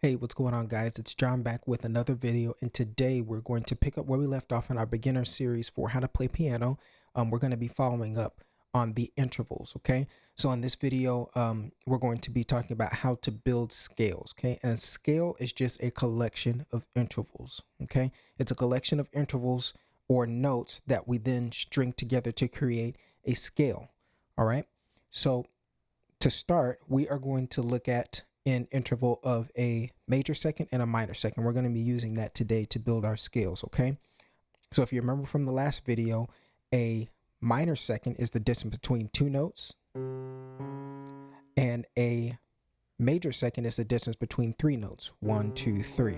Hey, what's going on, guys? It's John back with another video, and today we're going to pick up where we left off in our beginner series for how to play piano. We're going to be following up on the intervals, okay? So in this video, we're going to be talking about how to build scales, okay? And a scale is just a collection of intervals, okay? It's a collection of intervals or notes that we then string together to create a scale, all right? So to start, we are going to look at an interval of a major second and a minor second. We're going to be using that today to build our scales, okay? So if you remember from the last video, a minor second is the distance between two notes, and a major second is the distance between three notes, 1, 2, 3,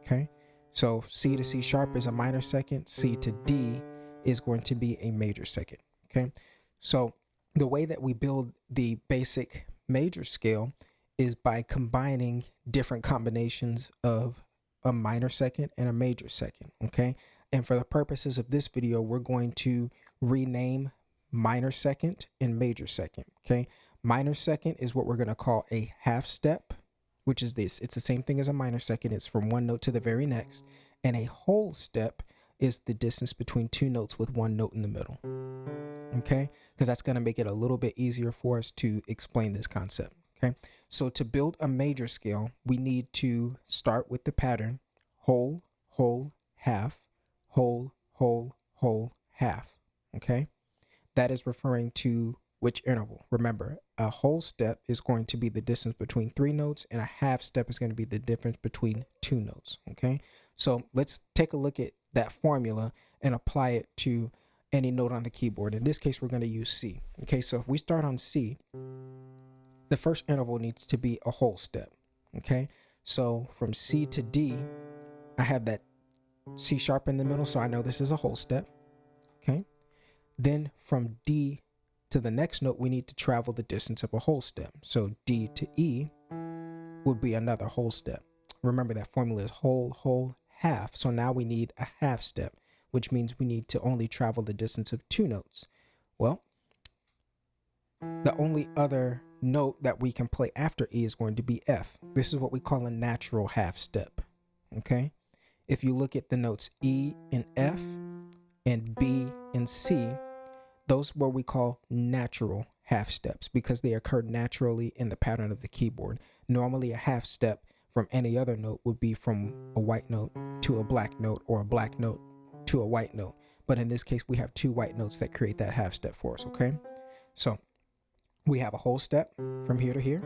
okay? So C to C sharp is a minor second, C to D is going to be a major second, okay? So the way that we build the basic major scale is by combining different combinations of a minor second and a major second, okay? And for the purposes of this video, we're going to rename minor second and major second, okay? Minor second is what we're going to call a half step, which is this. It's the same thing as a minor second. It's from one note to the very next. And a whole step is the distance between two notes with one note in the middle, okay? Because that's going to make it a little bit easier for us to explain this concept, okay? So to build a major scale, we need to start with the pattern whole, whole, half, whole, whole, whole, half, okay? That is referring to which interval? Remember, a whole step is going to be the distance between three notes, and a half step is going to be the difference between two notes, okay? So let's take a look at that formula and apply it to any note on the keyboard. In this case, we're going to use C, okay? So if we start on C, the first interval needs to be a whole step, okay? So from C to D, I have that C sharp in the middle, so I know this is a whole step, okay? Then from D to the next note, we need to travel the distance of a whole step. So D to E would be another whole step. Remember that formula is whole, whole, half. So now we need a half step, which means we need to only travel the distance of two notes. Well, the only other note that we can play after E is going to be F. This is what we call a natural half step, okay? If you look at the notes E and F and B and C, those are what we call natural half steps because they occur naturally in the pattern of the keyboard. Normally a half step from any other note would be from a white note to a black note or a black note to a white note. But in this case, we have two white notes that create that half step for us, okay? So we have a whole step from here to here.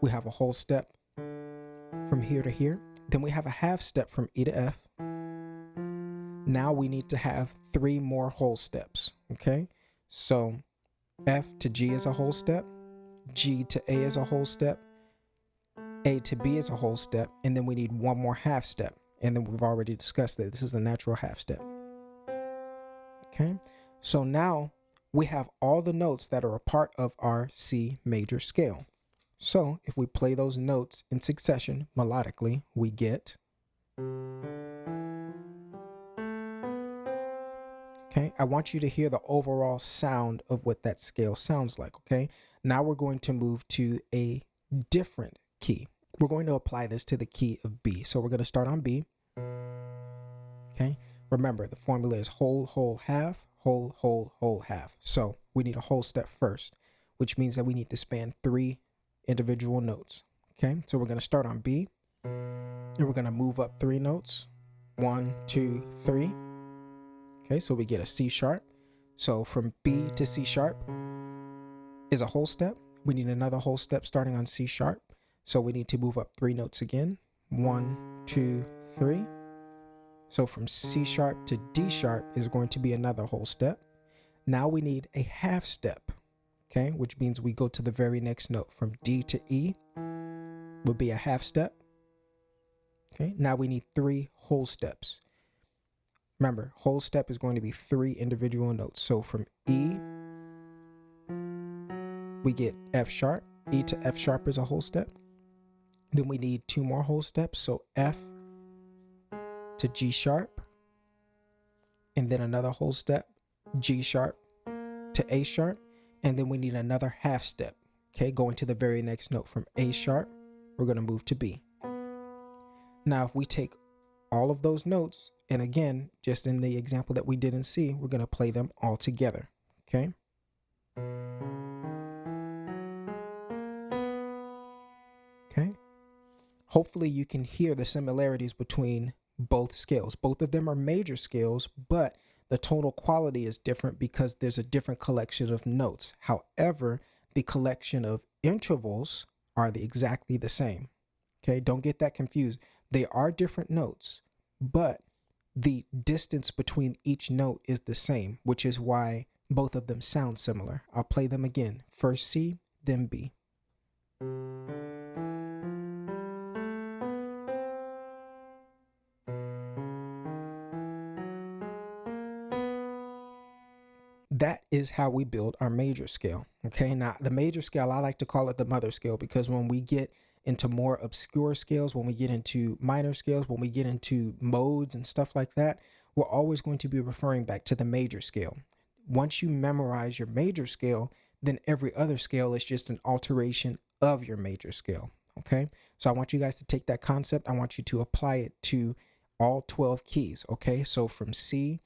We have a whole step from here to here. Then we have a half step from E to F. Now we need to have three more whole steps, okay? So F to G is a whole step, G to A is a whole step, A to B is a whole step, and then we need one more half step. And then we've already discussed that this is a natural half step, okay? So now we have all the notes that are a part of our C major scale. So if we play those notes in succession melodically, we get, okay? I want you to hear the overall sound of what that scale sounds like, okay? Now we're going to move to a different key. We're going to apply this to the key of B. So we're going to start on B, okay? Remember, the formula is whole, whole, half, whole, whole, whole, half. So we need a whole step first, which means that we need to span three individual notes, okay? So we're going to start on B, and we're going to move up three notes, 1, 2, 3. Okay, so we get a C sharp. So from B to C sharp is a whole step. We need another whole step starting on C sharp. So we need to move up three notes again, 1, 2, 3. So from C sharp to D sharp is going to be another whole step. Now we need a half step, okay, which means we go to the very next note. From D to E would be a half step. Okay, now we need three whole steps. Remember, whole step is going to be three individual notes. So from E, we get F sharp. E to F sharp is a whole step. Then we need two more whole steps. So F to G sharp, and then another whole step, G sharp to A sharp, and then we need another half step, okay, going to the very next note. From A sharp, we're going to move to B. Now, if we take all of those notes, and again, just in the example that we did in C, we're going to play them all together, okay? Okay. Hopefully you can hear the similarities between both scales. Both of them are major scales, but the tonal quality is different because there's a different collection of notes. However, the collection of intervals are exactly the same. Okay, don't get that confused. They are different notes, but the distance between each note is the same, which is why both of them sound similar. I'll play them again. First C, then B. That is how we build our major scale. Okay, now the major scale, I like to call it the mother scale, because when we get into more obscure scales, when we get into minor scales, when we get into modes and stuff like that, we're always going to be referring back to the major scale. Once you memorize your major scale, then every other scale is just an alteration of your major scale. Okay, so I want you guys to take that concept, I want you to apply it to all 12 keys. Okay, so from C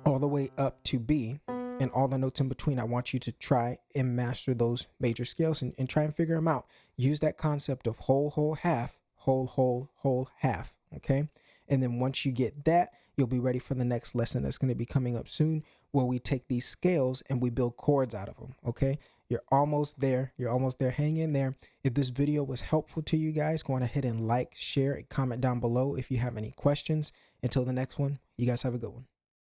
all the way up to B and all the notes in between, I want you to try and master those major scales and try and figure them out. Use that concept of whole, whole, half, whole, whole, whole, half. Okay. And then once you get that, you'll be ready for the next lesson that's going to be coming up soon, where we take these scales and we build chords out of them. Okay. You're almost there. You're almost there. Hang in there. If this video was helpful to you guys, go on ahead and like, share, and comment down below if you have any questions. Until the next one, you guys have a good one.